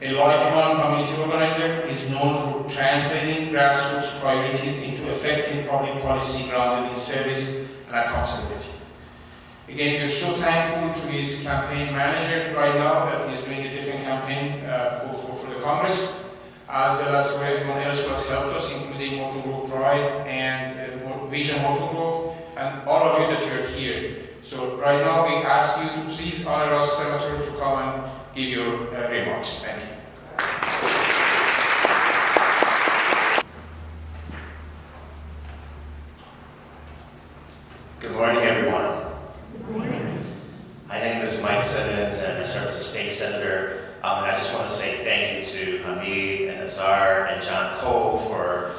A lifelong community organizer, is known for translating grassroots priorities into effective public policy grounded in service and accountability. Again, we're so thankful to his campaign manager right now that he's doing a different campaign for the Congress, as well as for everyone else who has helped us, including Morton Grove Pride and Vision Morton Grove, and all of you that you're here. So right now we ask you to please honor us, Senator, to come and give your remarks. Thank you. Good morning, everyone. Good morning. My name is Mike Simmons, and I serve as a state senator. And I just want to say thank you to Hamid and Azar and John Cole for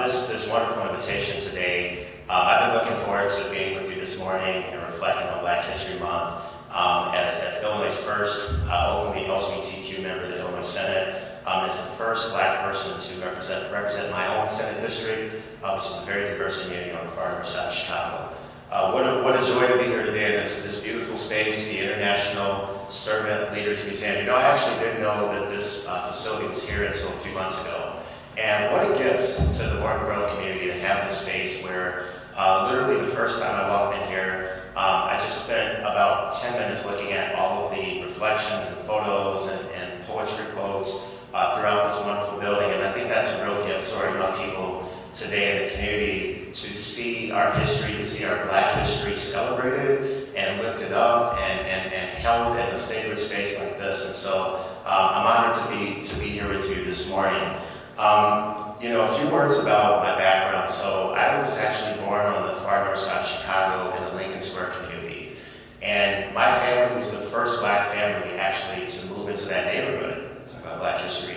this wonderful invitation today. I've been looking forward to being with you this morning and reflecting on Black History Month as Illinois' first openly LGBTQ member of the Illinois Senate. As the first Black person to represent my own Senate district, which is a very diverse community on the far north side of Chicago. What a joy to be here today in this beautiful space, the International Servant Leaders Museum. You know, I actually didn't know that this facility was here until a few months ago. And what a gift to the Morton Grove community to have this space where literally the first time I walked in here, I just spent about 10 minutes looking at all of the reflections and photos and poetry quotes throughout this wonderful building. And I think that's a real gift to our young people today in the community to see our history, to see our Black history celebrated and lifted up and held in a sacred space like this. And so I'm honored to be here with you this morning. You know, a few words about my background. So I was actually born on the far north side of Chicago in the Lincoln Square community. And my family was the first Black family actually to move into that neighborhood. Talk about Black history.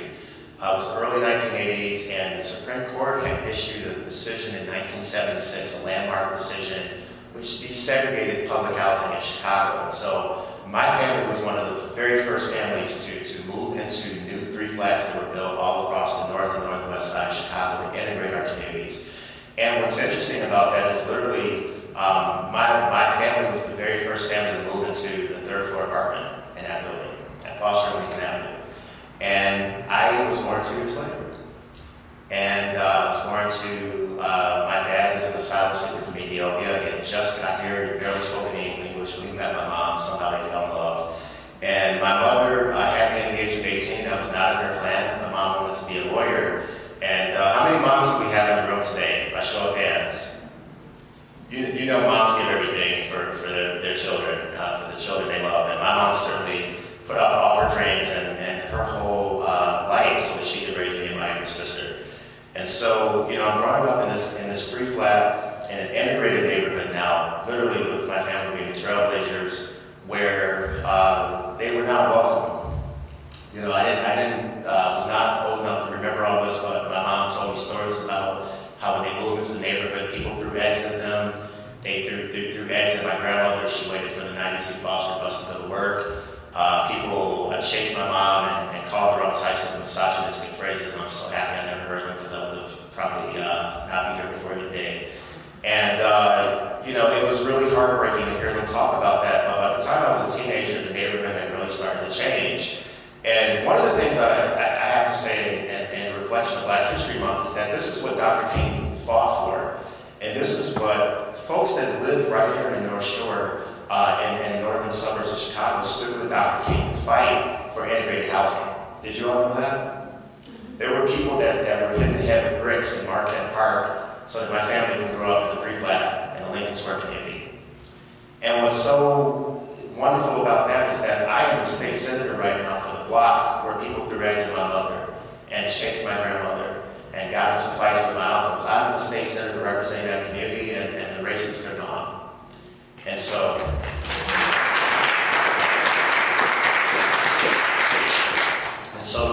It was the early 1980s, and the Supreme Court had issued a decision in 1976, a landmark decision, which desegregated public housing in Chicago. And so my family was one of the very first families to move into new 3 flats that were built all across the north and northwest side of Chicago to integrate our communities. And what's interesting about that is literally my family was the very first family to move into the 3rd floor apartment in that building at Foster and Lincoln Avenue. And I was born 2 years later. And I was born to, my dad is an asylum seeker from Ethiopia. He had just got here, he barely spoke any English. When he met my mom, somehow they fell in love. And my mother had me at the age of 18. That was not in her plans. My mom wanted to be a lawyer. And how many moms do we have in the room today? By show of hands. You know moms give everything for their children, for the children they love. And my mom certainly put off all her dreams and her whole life so that she could raise me and my younger sister. And so, you know, I'm growing up in this 3 flat in an integrated neighborhood now, literally with my family being trailblazers, where they were not welcome. You know, I was not old enough to remember all this, but my mom told me stories about how when they moved into the neighborhood, people threw eggs at them. They threw eggs at my grandmother. She waited for the 92 Foster bus to go to work. People chased my mom and called her all types of misogynistic phrases. I'm so happy I never heard them because I would have probably not be here before you today. And you know, it was really heartbreaking to hear them talk about that. But by the time I was a teenager, the neighborhood had really started to change. And one of the things I have to say in reflection of Black History Month is that this is what Dr. King fought for. And this is what folks that live right here in the North Shore and northern suburbs of Chicago stood with Dr. King to fight for integrated housing. Did you all know that? There were people that were hitting the head with bricks in Marquette Park so that my family could grow up in a 3 flat in the Lincoln Square community. And what's so wonderful about that is that I am the state senator right now for the block where people threw eggs at my mother and chased my grandmother and got into fights with my uncles. I'm the state senator representing that community, and the racists are gone. And so,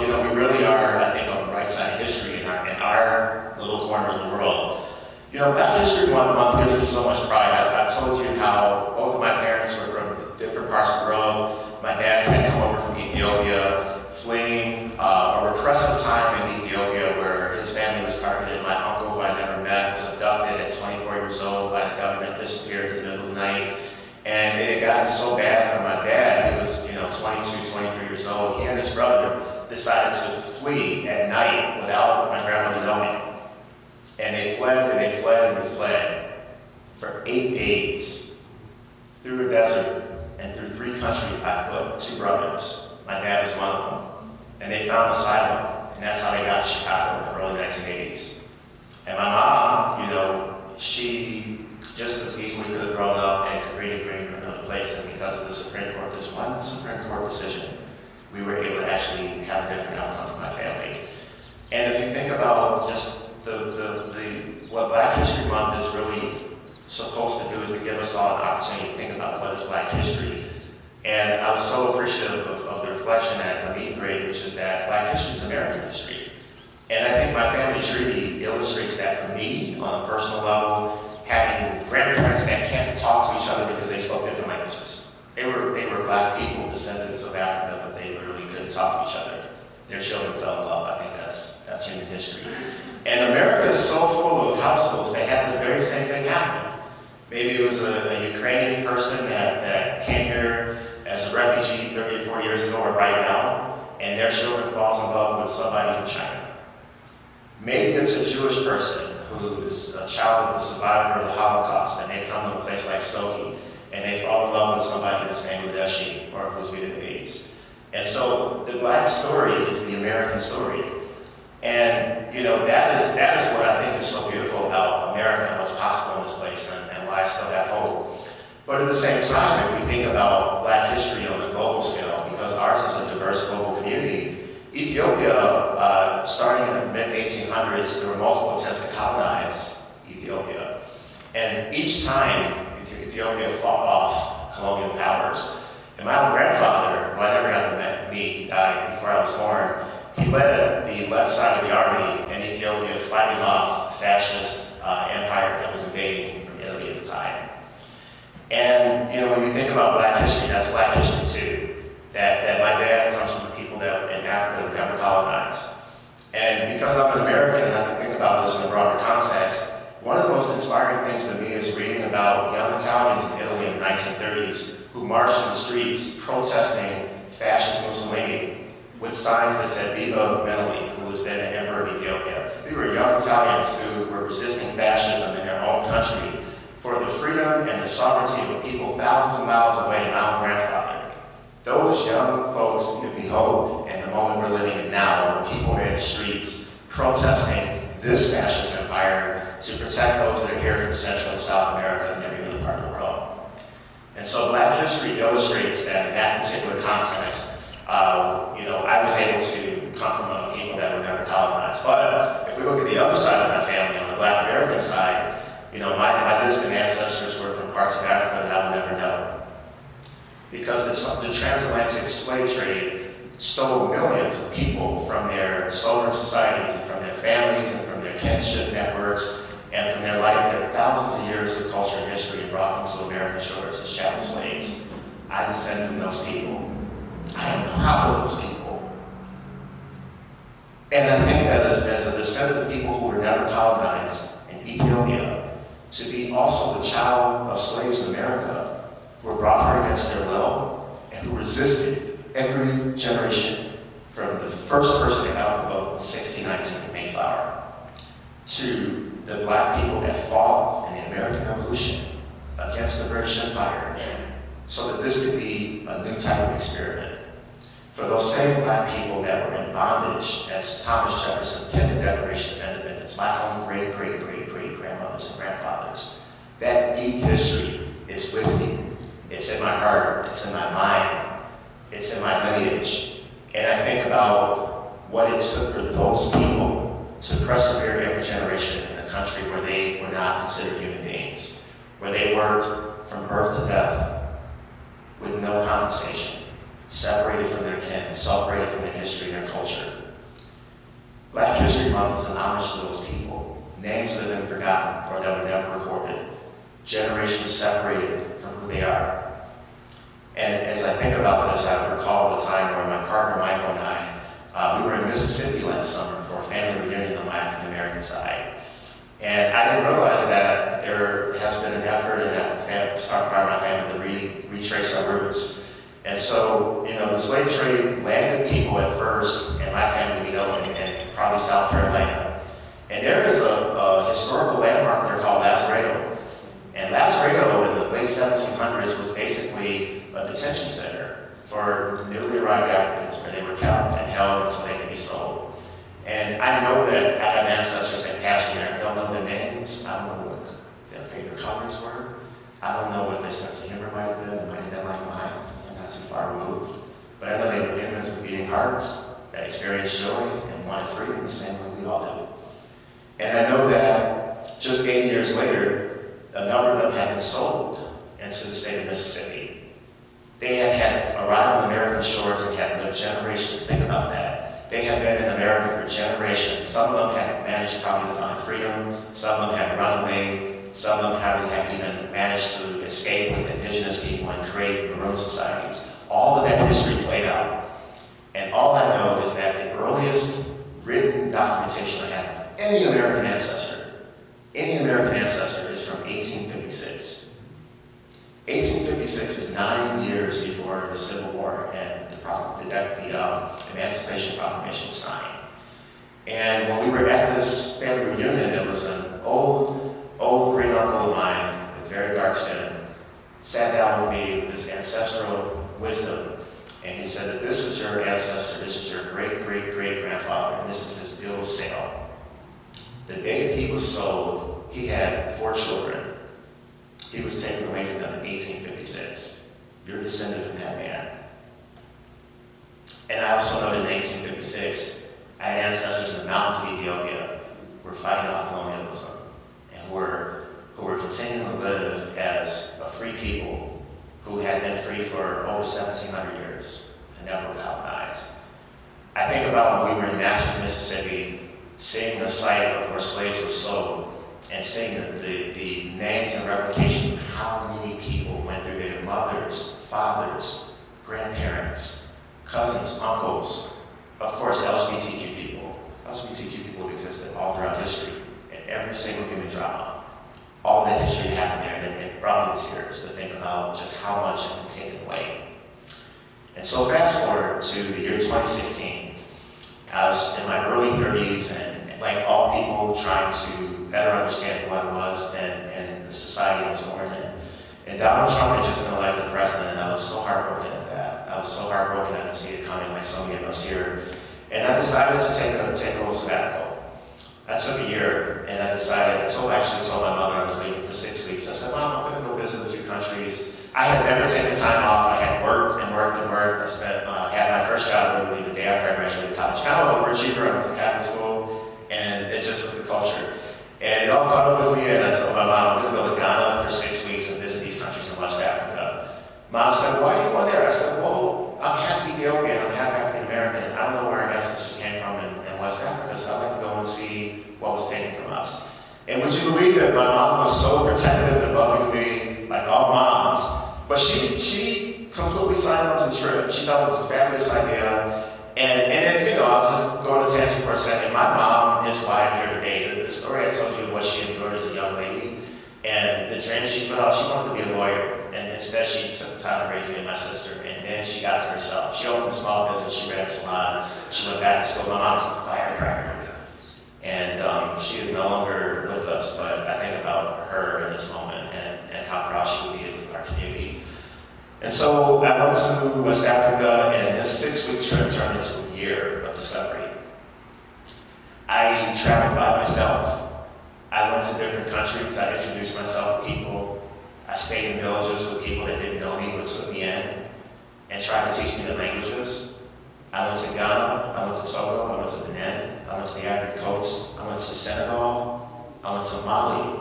you know, we really are, I think, on the right side of history in our little corner of the world. You know, Black History Month gives me so much pride. I've told you how both of my parents were from different parts of the world. My dad had come over from Ethiopia, fleeing a repressive time in Ethiopia where his family was targeted. My uncle, who I never met, was abducted at 24 years old by the government, disappeared in the middle of the night. And it had gotten so bad for my dad. He was, you know, 22, 23 years old. He and his brother decided flee at night without my grandmother knowing. And they fled and they fled and they fled for 8 days through a desert and through 3 countries by foot, 2 brothers. My dad was one of them. And they found asylum, and that's how they got to Chicago in the early 1980s. And my mom, you know, she just as easily could have grown up in Cabrini Green or another place, and because of the Supreme Court, this one Supreme Court decision, we were able to actually have a different outcome for my family. And if you think about just what Black History Month is really supposed to do is to give us all an opportunity to think about what is Black history. And I was so appreciative of the reflection at Hamid grade, which is that Black history is American history. And I think my family treaty illustrates that for me on a personal level, having grandparents that can't talk to each other because they spoke different languages. They were Black people, descendants of Africa, but they literally couldn't talk to each other. Their children fell in love. I think that's human history. And America is so full of households that had the very same thing happen. Maybe it was a Ukrainian person that came here as a refugee 30 or 40 years ago or right now, and their children falls in love with somebody from China. Maybe it's a Jewish person who's a child of the survivor of the Holocaust, and they come to a place like Skokie, and they fall in love with somebody that's Bangladeshi or who's Vietnamese. And so the Black story is the American story. And you know, that is what I think is so beautiful about America and what's possible in this place and why I still have hope. But at the same time, if we think about Black history on a global scale, because ours is a diverse global community, Ethiopia, starting in the mid-1800s, there were multiple attempts to colonize Ethiopia. And each time, Ethiopia fought off colonial powers. And my own grandfather, who I never got to meet, he died before I was born, he led the left side of the army in Ethiopia fighting off fascist empire that was invading from Italy at the time. And you know, when you think about Black history, that's Black history too. That my dad comes from people that in Africa that were never colonized. And because I'm an American and I can think about this in a broader context, one of the most inspiring things to me is reading about young Italians in Italy in the 1930s who marched in the streets protesting fascist Mussolini with signs that said Viva Menelik, who was then the emperor of Ethiopia. They were young Italians who were resisting fascism in their own country for the freedom and the sovereignty of the people thousands of miles away, my own grandfather. Those young folks give me hope in the moment we're living in now, where people are in the streets protesting this fascist empire to protect those that are here from Central and South America and every other part of the world. And so Black history illustrates that in that particular context, you know, I was able to come from a people that were never colonized. But if we look at the other side of my family, on the Black American side, you know, my distant ancestors were from parts of Africa that I would never know. Because the transatlantic slave trade stole millions of people from their sovereign societies and from their families and from their kinship networks and from their life, their thousands of years of culture and history, and brought them to American shores as chattel slaves. I descend from those people. I am proud of those people. And I think that as a descendant of people who were never colonized in Ethiopia, to be also the child of slaves in America who were brought here against their will and who resisted every generation from the first person to get off the boat in 1619 in Mayflower to the Black people that fought in the American Revolution against the British Empire so that this could be a new type of experiment. For those same Black people that were in bondage, as Thomas Jefferson penned the Declaration of Independence, my own great-great-great-great-grandmothers and grandfathers, that deep history is with me. It's in my heart, it's in my mind, it's in my lineage. And I think about what it took for those people to persevere every generation in a country where they were not considered human beings, where they worked from birth to death with no compensation, separated from their kin, separated from their history and their culture. Black History Month is an homage to those people, names that have been forgotten or that were never recorded, generations separated from who they are. And as I think about this, I recall the time where my partner Michael and I, we were in Mississippi last summer for a family reunion on my African-American side. And I didn't realize that there has been an effort in that part of my family to retrace our roots. And so, you know, the slave trade landed people at first, and my family, we know, in held until they can be sold. And I know that I have ancestors that passed here. I don't know their names. I don't know what their favorite colors were. I don't know what their sense of humor might have been. It might have been like mine, because they're not too far removed. But I know they were humans with beating hearts that experienced joy and wanted freedom the same way we all do. And I know that just 80 years later, a number of them have been sold into the state of Mississippi. They had arrived on American shores and had lived generations. Think about that. They had been in America for generations. Some of them had managed probably to find freedom. Some of them had run away. Some of them had even managed to escape with indigenous people and create maroon societies. All of that history played out. And all I know is that the earliest written documentation I have of any American ancestor is from 1856. 1856 is 9 years before the Civil War and the Emancipation Proclamation was signed. And when we were at this family reunion, it was an old great uncle of mine with very dark skin, sat down with me with his ancestral wisdom, and he said that this is your ancestor, this is your great-great-great-grandfather, and this is his bill of sale. The day that he was sold, he had 4 children. He was taken away from them in 1856. You're descended from that man. And I also know that in 1856, I had ancestors in the mountains of Ethiopia who were fighting off colonialism and who were continuing to live as a free people who had been free for over 1,700 years and never were colonized. I think about when we were in Natchez, Mississippi, seeing the site of where slaves were sold and seeing the names and replications of how many people went through their mothers, fathers, grandparents, cousins, uncles, of course LGBTQ people. LGBTQ people have existed all throughout history in every single human drama. All that history happened there, and it brought me to tears to think about just how much had been taken away. And so fast forward to the year 2016, I was in my early 30s and like all people trying to better understand who I was and the society I was born in. And Donald Trump had just been elected president, and I was so heartbroken at that. I was so heartbroken I didn't see it coming like so many of us here. And I decided to take a little sabbatical. I took a year, and I actually told my mother I was leaving for 6 weeks. I said, Mom, I'm going to go visit a few countries. I had never taken time off. I had worked and worked and worked. I had my first job literally the day after I graduated college. Kind of an overachiever. I went to Catholic school, and it just was the culture. And it all caught up with me, and I told my mom, I'm going to go to Ghana for 6 weeks and visit these countries in West Africa. Mom said, why are you going there? I said, well, I'm half Ethiopian, I'm half African-American. I don't know where our ancestors came from in West Africa, so I'd like to go and see what was taken from us. And would you believe that my mom was so protective and loving of me, like all moms, but she completely signed on to the trip. She thought it was a fabulous idea. And then, I'll just go on a tangent for a second. My mom is why I'm here today. The story I told you of what she endured as a young lady and the dream she put out, she wanted to be a lawyer. And instead she took the time to raise me and my sister. And then she got to herself. She opened a small business, she ran a salon, she went back to school. My mom's a firecracker. And she is no longer with us, but I think about her in this moment and how proud she would be of our community. And so I went to West Africa, and this 6-week trip turned into a year of discovery. I traveled by myself. I went to different countries. I introduced myself to people. I stayed in villages with people that didn't know me but took me in and tried to teach me the languages. I went to Ghana, I went to Togo, I went to Benin, I went to the Ivory Coast, I went to Senegal, I went to Mali,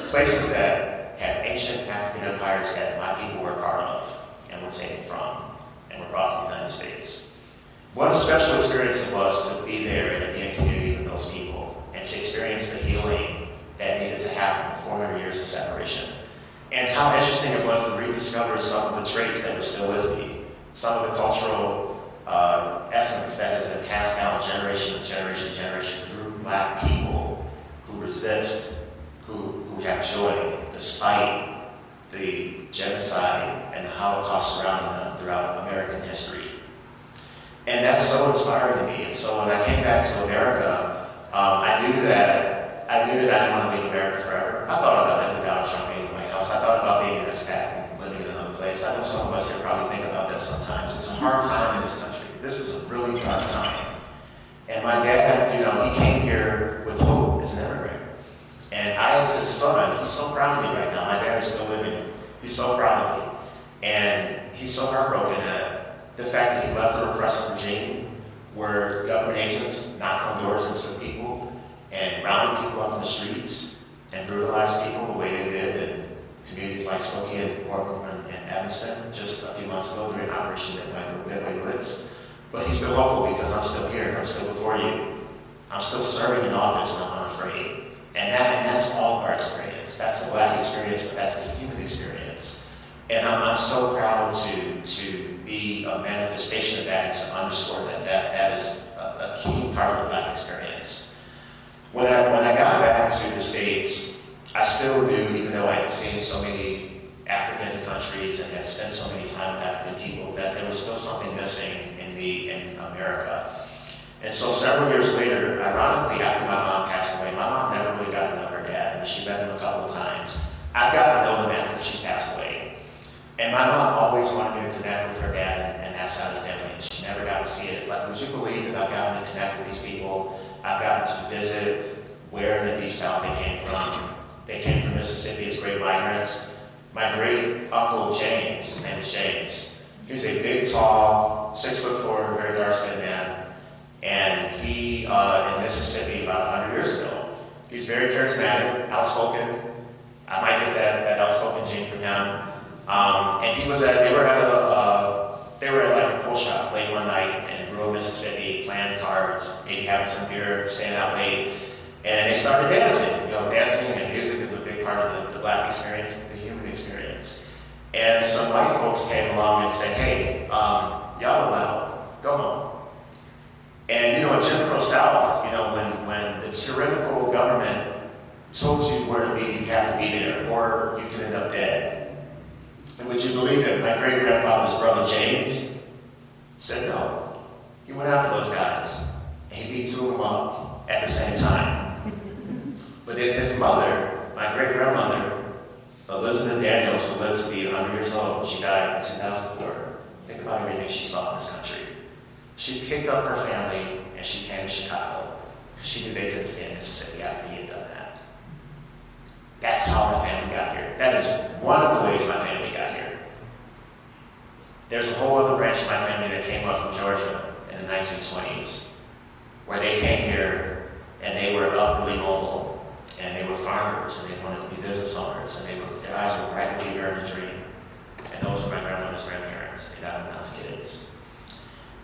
places that had ancient African empires that my people were part of and were taken from and were brought to the United States. What a special experience it was to be there and to be in community with those people and to experience the healing that needed to happen in 400 years of separation. And how interesting it was to rediscover some of the traits that were still with me, some of the cultural essence that has been passed down generation to generation through Black people who resist, who have joy despite the genocide and the Holocaust surrounding them throughout American history. And that's so inspiring to me. And so when I came back to America, I knew that I didn't want to leave America forever. I thought about it without Trump being in the White House. I thought about being an expat and living in another place. I know some of us here probably think about that sometimes. It's a hard time in this country. this is a really dark time. And my dad, he came here with hope as an immigrant. And I, as his son, he's so proud of me right now. My dad is still living. He's so proud of me. And he's so heartbroken at the fact that he left a repressive regime where government agents knocked on doors and took people and rounded people up in the streets and brutalized people the way they did in communities like Spokane, Portland, and Evanston just a few months ago during Operation Midway Blitz. But he's still hopeful because I'm still here. I'm still before you. I'm still serving in office and I'm unafraid. And that's all of our experience. That's the Black experience, but that's the human experience. And I'm so proud to be a manifestation of that and to underscore that is a key part of the Black experience. When I got back to the States, I still knew, even though I had seen so many African countries and had spent so many time with African people, that there was still something missing in America. And so several years later, ironically, after my mom passed away, my mom never really got to know her dad. I mean, she met him a couple of times. I've gotten to know him after she's passed away. And my mom always wanted me to connect with her dad and that side of the family. She never got to see it. But would you believe that I've gotten to connect with these people? I've gotten to visit where in the Deep South they came from. They came from Mississippi as great migrants. My great uncle James, his name is James. He was a big, tall, 6'4", very dark-skinned man. And he, in Mississippi about 100 years ago, he's very charismatic, outspoken. I might get that outspoken gene from him. And they were at like a pool shop late one night in rural Mississippi, playing cards, maybe having some beer, staying out late. And they started dancing. Dancing and music is a big part of the Black experience, the human experience. And some white folks came along and said, hey, y'all allowed, go home. And in Jim Crow South, when the tyrannical government told you where to be, you have to be there, or you could end up dead. And would you believe that my great-grandfather's brother James said no. He went after those guys, and he beat two of them up at the same time. But then his mother, my great-grandmother, Elizabeth Daniels, who lived to be 100 years old, she died in 2004. Think about everything she saw in this country. She picked up her family and she came to Chicago because she knew they couldn't stay in Mississippi after he had done that. That's how my family got here. That is one of the ways my family got here. There's a whole other branch of my family that came up from Georgia in the 1920s, where they came here and they were upwardly mobile, and they were farmers, and they wanted to be business owners, and their eyes were bright with the American dream. And those were my grandmother's grandparents. They got them when I was kids.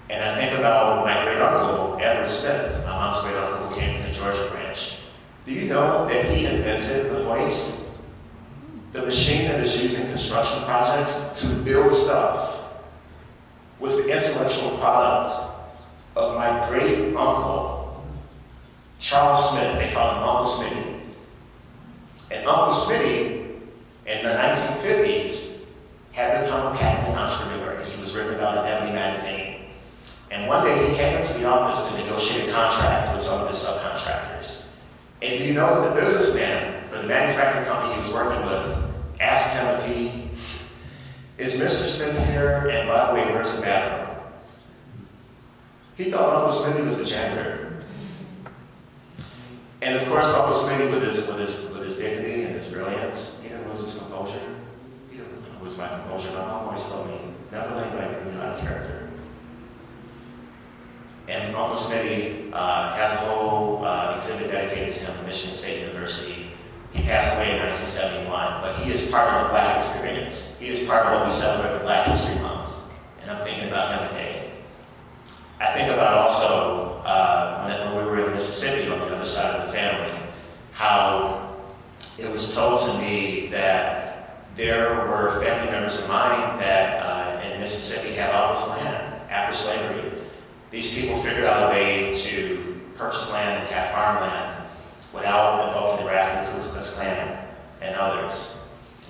And I think about my great uncle, Edward Smith, my mom's great uncle who came from the Georgia branch. Do you know that he invented the hoist? The machine that is used in construction projects to build stuff was the intellectual product of my great uncle, Charles Smith. They called him Uncle Smitty. And Uncle Smitty, in the 1950s, had become a patent entrepreneur. He was written about in Ebony magazine. And one day he came into the office to negotiate a contract with some of his subcontractors. And do you know that the businessman for the manufacturing company he was working with asked him if he, is Mr. Smith here? And by the way, where's the bathroom? He thought Uncle Smitty was the janitor. And of course, Uncle Smitty, with his dignity and his brilliance, he didn't lose his composure. He didn't lose my composure. My mom always told me, never let anybody bring you out of character. And Uncle Smitty has a whole exhibit dedicated to him at Michigan State University. He passed away in 1971, but he is part of the Black experience. He is part of what we celebrate with Black History Month. And I'm thinking about him today. I think about also when we were in Mississippi on the other side of the family, how it was told to me that there were family members of mine that in Mississippi had all this land after slavery. These people figured out a way to purchase land and have farmland without invoking the wrath of the Ku Klux Klan and others.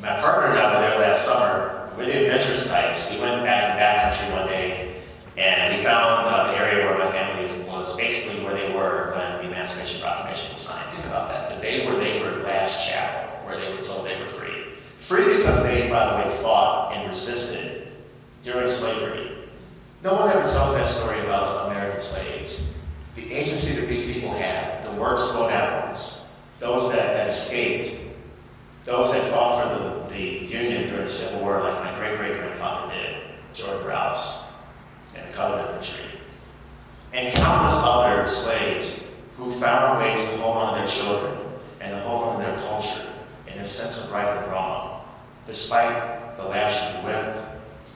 My partner and I were there last summer. We're the adventurous types. We went back in backcountry one day, and we found the area where my family was basically where they were when the Emancipation Proclamation was signed. Think about that. The day where they were last chattel, where they were told they were free. Free because they, by the way, fought and resisted during slavery. No one ever tells that story about American slaves. The agency that these people had, the work slowdowns, those that escaped, those that fought for the Union during the Civil War, like my great-great-grandfather did, George Rouse, and the colored infantry. And countless other slaves who found ways to hold on to their children and to hold on to their culture and their sense of right and wrong, despite the lash of the whip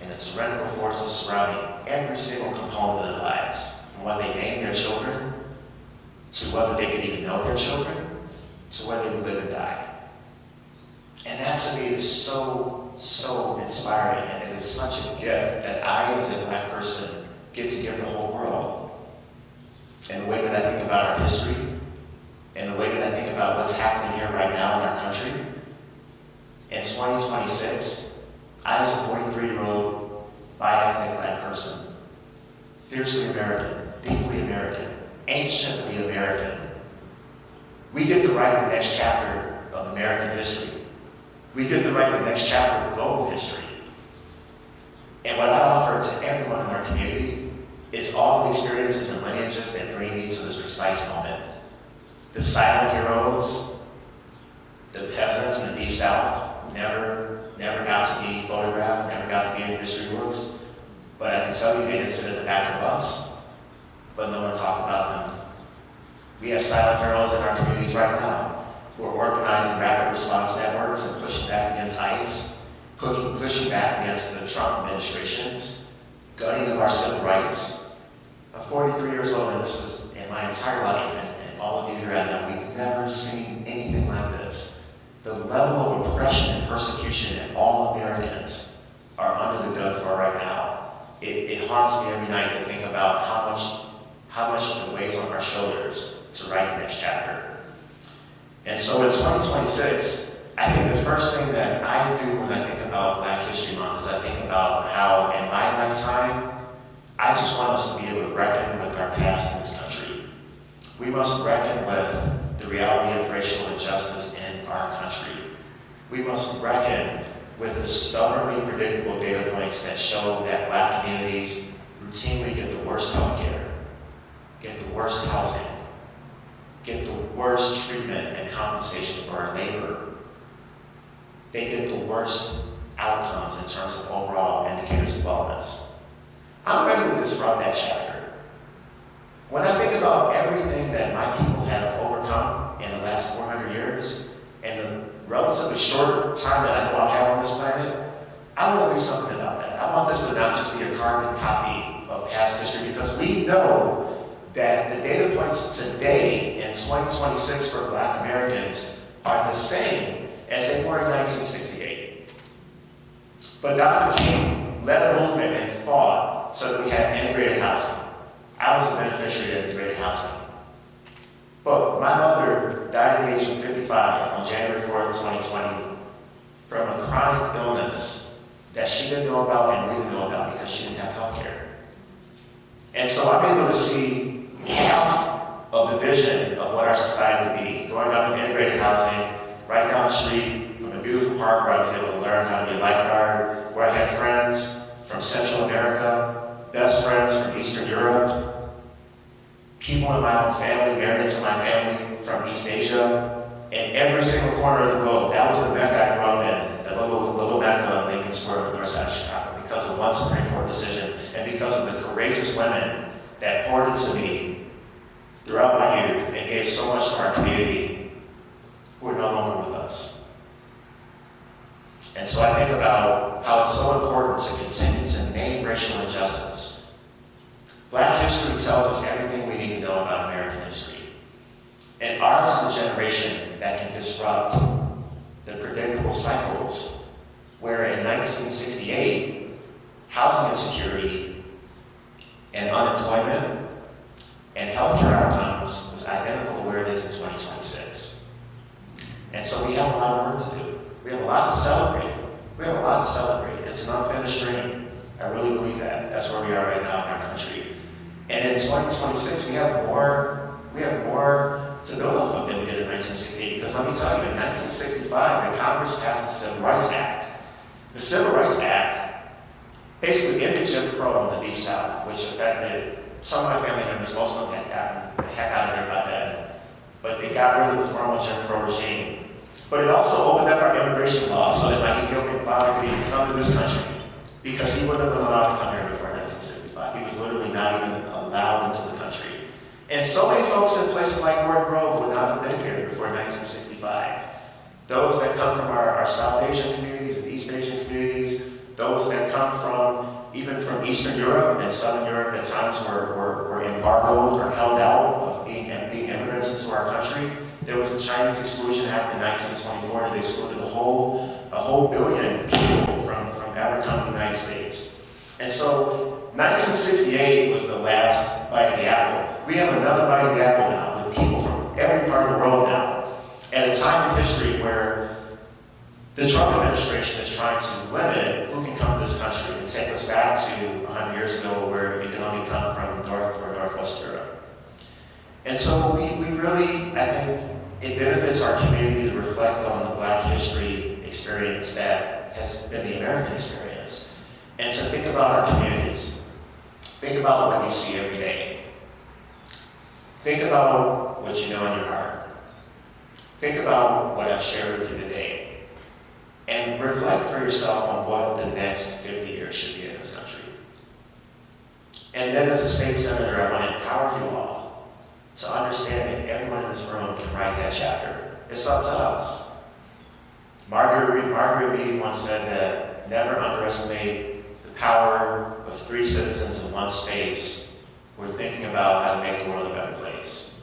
and the tyrannical forces surrounding every single component of their lives, from what they named their children, to whether they could even know their children, to whether they would live and die. And that to me is so, so inspiring, and it is such a gift that I, as a Black person, get to give the whole world. And the way that I think about our history, and the way that I think about what's happening here right now in our country, in 2026, I, as a 43-year-old bi-ethnic Black person, fiercely American, deeply American, anciently American, we get to write the next chapter of American history. We get to write the next chapter of global history. And what I offer to everyone in our community is all the experiences and lineages that bring me to this precise moment. The silent heroes, the peasants in the Deep South who never got to be photographed, never got to be in the history books, but I can tell you they didn't sit at the back of the bus, but no one talked about them. We have silent heroes in our communities right now who are organizing rapid response networks and pushing back against ICE, pushing back against the Trump administration's gutting of our civil rights. I'm 43 years old, and this is, in my entire life, and all of you here at now, we've never seen anything like this. The level of oppression and persecution that all Americans are under the gun for right now, it haunts me every night to think about how much it weighs on our shoulders to write the next chapter. And so in 2026, I think the first thing that I do when I think about Black History Month is I think about how in my lifetime, I just want us to be able to reckon with our past in this country. We must reckon with the reality of racial injustice in our country. We must reckon with the stubbornly predictable data points that show that Black communities routinely get the worst health care, get the worst housing, get the worst treatment and compensation for our labor. They get the worst outcomes in terms of overall indicators of wellness. I'm ready to disrupt that chapter. When I think about everything that my people have overcome in the last 400 years, and the relatively short time that I know I'll have on this planet, I want to do something about that. I want this to not just be a carbon copy of past history, because we know that the data points today in 2026 for Black Americans are the same as they were in 1968. But Dr. King led a movement and fought so that we had integrated housing. I was a beneficiary of integrated housing. But my mother died at the age of 55 on January 4th, 2020 from a chronic illness that she didn't know about and we didn't know about because she didn't have health care. And so I'm able to see half of the vision of what our society would be. Growing up in integrated housing, right down the street from a beautiful park where I was able to learn how to be a lifeguard, where I had friends from Central America, best friends from Eastern Europe, people in my own family, married into my family from East Asia, and every single corner of the globe. That was the Mecca I grew up in, the little Mecca on Lincoln Square on the north side of Chicago, because of one Supreme Court decision and because of the courageous women that poured into me throughout my youth and gave so much to our community who are no longer with us. And so I think about how it's so important to continue to name racial injustice. Black history tells us everything we need to know about American history. And ours is the generation that can disrupt the predictable cycles where in 1968, housing insecurity and unemployment and healthcare outcomes was identical to where it is in 2026. And so we have a lot of work to do. We have a lot to celebrate. It's an unfinished dream. I really believe that. That's where we are right now in our country. And in 2026, we have more to build off of than we did in 1968. Because let me tell you, in 1965, the Congress passed the Civil Rights Act. The Civil Rights Act basically ended Jim Crow in the Deep South, which affected some of my family members. Most of them had gotten the heck out of there by then. But it got rid of the formal Jim Crow regime. But it also opened up our immigration laws so that my Ethiopian father could even come to this country, because he wouldn't have been allowed to come here before 1965. He was literally not even allowed into the country. And so many folks in places like Ward Grove would not have been here before 1965. Those that come from our South Asian communities and East Asian communities, those that come from, even from Eastern Europe and Southern Europe at times were embargoed or held out of being immigrants into our country. There was a Chinese Exclusion Act in 1924 that excluded a whole billion people from ever coming to the United States. And so 1968 was the last bite of the apple. We have another bite of the apple now with people from every part of the world now, at a time in history where the Trump administration is trying to limit who can come to this country and take us back to 100 years ago where you can only come from North or Northwest Europe. And so we really, I think, it benefits our community to reflect on the Black history experience that has been the American experience, and to think about our communities. Think about what you see every day. Think about what you know in your heart. Think about what I've shared with you today. And reflect for yourself on what the next 50 years should be in this country. And then as a state senator, I want to empower you all to understand that everyone in this room can write that chapter. It's up to us. Margaret Mead once said that never underestimate the power of 3 citizens in one space who are thinking about how to make the world a better place.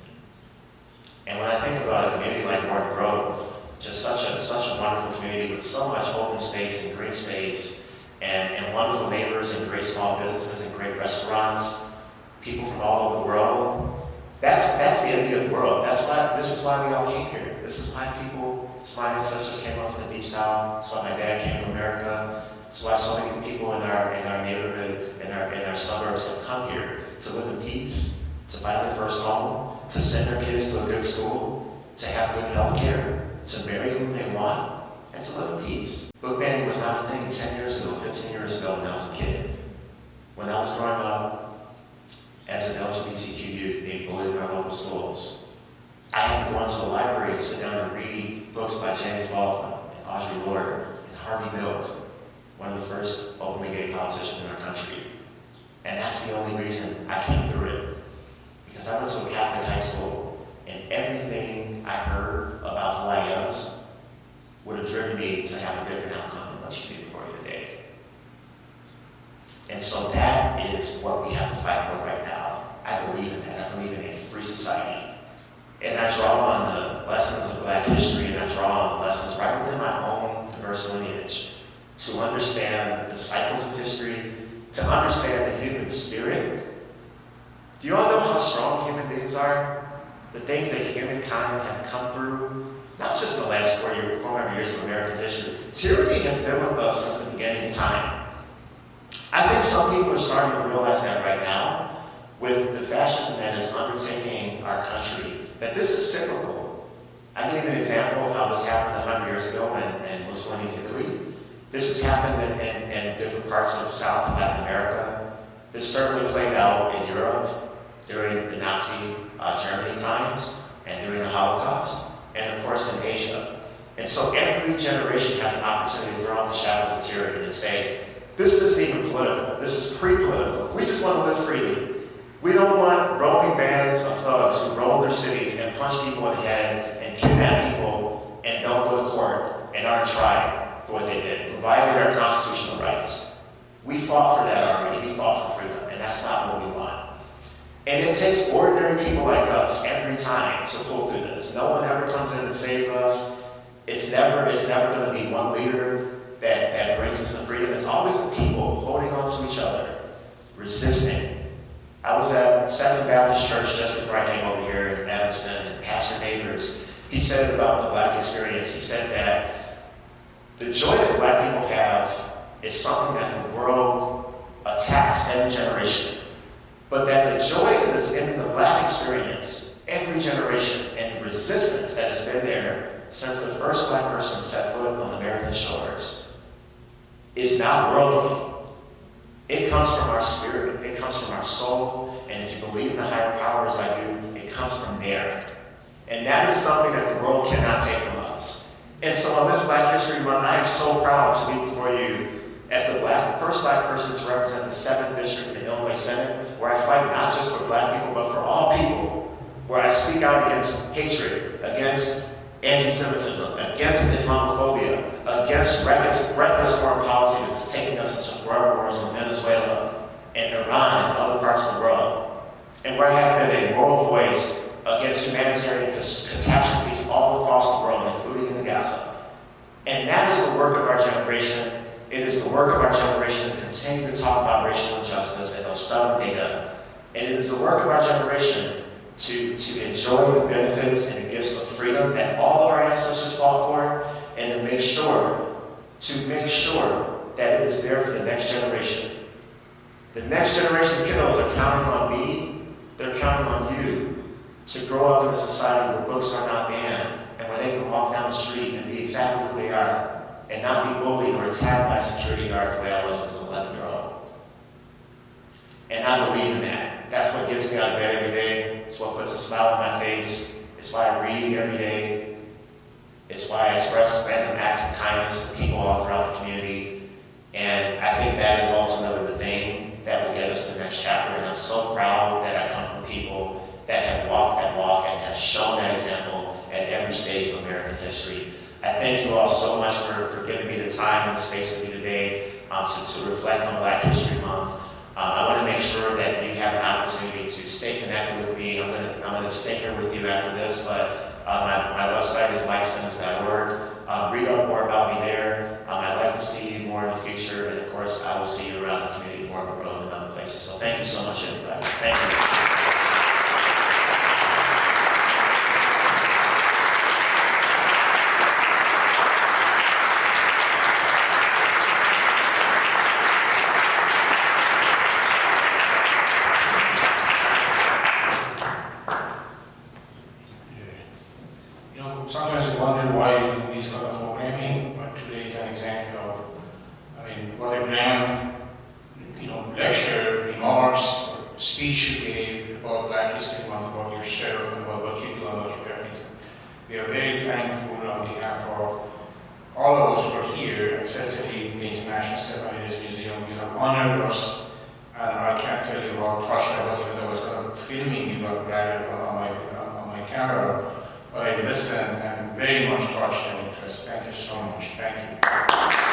And when I think about a community like Ward Grove, just such a wonderful community with so much open space and green space, and wonderful neighbors and great small businesses and great restaurants, people from all over the world. That's the envy of the world. This is why we all came here. This is why my ancestors came up from the Deep South. That's why my dad came to America. That's why so many people in our neighborhood, in our suburbs have come here to live in peace, to buy their first home, to send their kids to a good school, to have good health care, to marry who they want, and to live in peace. Book banning was not a thing 10 years ago, 15 years ago when I was a kid. When I was growing up as an LGBTQ youth being bullied in our local schools, I had to go into a library and sit down and read books by James Baldwin and Audre Lorde and Harvey Milk, one of the first openly gay politicians in our country. And that's the only reason I came through it. Because I went to a Catholic high school, and everything I heard about who I was would have driven me to have a different outcome than what you see before you today. And so that is what we have to fight for right now. I believe in that. I believe in a free society. And I draw on the lessons of Black history, and I draw on the lessons right within my own diverse lineage to understand the cycles of history, to understand the human spirit. Do you all know how strong human beings are? The things that humankind have come through, not just the last 400 years of American history. Tyranny has been with us since the beginning of time. I think some people are starting to realize that right now, with the fascism that is undertaking our country, that this is cyclical. I gave an example of how this happened 100 years ago in Mussolini's Italy. This has happened in different parts of South and Latin America. This certainly played out in Europe during the Nazi Germany times and during the Holocaust, and of course in Asia. And so every generation has an opportunity to throw off the shadows of tyranny and say, this isn't even political, this is pre-political. We just want to live freely. We don't want rolling bands of thugs who roll their cities and punch people in the head and kidnap people and don't go to court and aren't tried for what they did, who violate our constitutional rights. We fought for that already. We fought for freedom, and that's not what we want. And it takes ordinary people like us every time to pull through this. No one ever comes in to save us. It's never going to be one leader that brings us to freedom. It's always the people holding on to each other, resisting. I was at Second Baptist Church just before I came over here in Evanston, and Pastor Neighbors, he said about the Black experience, he said that the joy that Black people have is something that the world attacks every generation. But that the joy that is in the Black experience, every generation, and the resistance that has been there since the first Black person set foot on American shores, is not worldly. It comes from our spirit, it comes from our soul, and if you believe in a higher power as I do, it comes from there. And that is something that the world cannot take from us. And so on this Black History Month, I am so proud to be before you as the first Black person to represent the 7th District in the Illinois Senate, where I fight not just for Black people, but for all people, where I speak out against hatred, against anti-Semitism, against Islamophobia, against reckless foreign policy that's taking us into forever wars in Venezuela and Iran and other parts of the world, and where I have been a moral voice against humanitarian catastrophes all across the world, including in Gaza. And that is the work of our generation. It is the work of our generation to continue to talk about racial injustice and those stubborn data. And it is the work of our generation to enjoy the benefits and the gifts of freedom that all of our ancestors fought for, and to make sure that it is there for the next generation. The next generation of kiddos are counting on me, they're counting on you to grow up in a society where books are not banned and where they can walk down the street and be exactly who they are and not be bullied or attacked by a security guard the way I was as an 11-year-old. And I believe in that. That's what gets me out of bed every day. It's what puts a smile on my face. It's why I read every day. It's why I express random acts of kindness to people all throughout the community. And I think that is ultimately the thing that will get us to the next chapter. And I'm so proud that I come from people that have walked that walk and have shown that example at every stage of American history. I thank you all so much for giving me the time and space with you today to reflect on Black History Month. I want to make sure that you have an opportunity to stay connected with me. I'm going to stay here with you after this, but my website is mikesimmons.org. Read up more about me there. I'd like to see you more in the future, and of course, I will see you around the community of Warren Grove and other places. So thank you so much, everybody. Thank you. Sometimes I wonder why you do this kind of programming, but today is an example of, what a grand, lecture, remarks, or speech you gave about Black History Month, about yourself, and about what you do and what you represent. We are very thankful on behalf of all of us who are here, and certainly the International Separatist Museum. You have honored us, and I can't tell you how touched I was when I was kind of filming you on my camera. But I listened and very much touched and impressed. Thank you so much. Thank you.